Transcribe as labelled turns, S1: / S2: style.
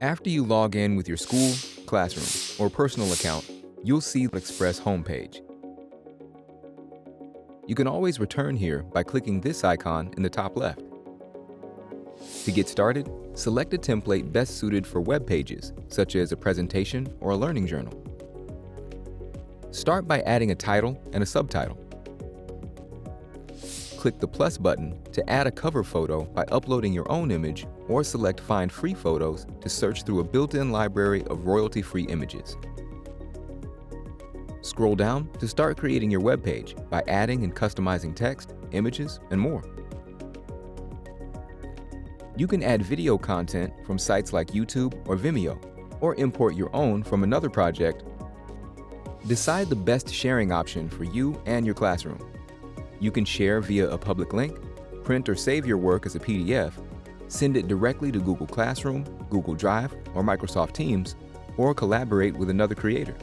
S1: After you log in with your school, classroom, or personal account, you'll see the Express homepage. You can always return here by clicking this icon in the top left. To get started, select a template best suited for web pages, such as a presentation or a learning journal. Start by adding a title and a subtitle. Click the plus button to add a cover photo by uploading your own image, or select Find Free Photos to search through a built-in library of royalty-free images. Scroll down to start creating your web page by adding and customizing text, images, and more. You can add video content from sites like YouTube or Vimeo, or import your own from another project. Decide the best sharing option for you and your classroom. You can share via a public link, print or save your work as a PDF, send it directly to Google Classroom, Google Drive, or Microsoft Teams, or collaborate with another creator.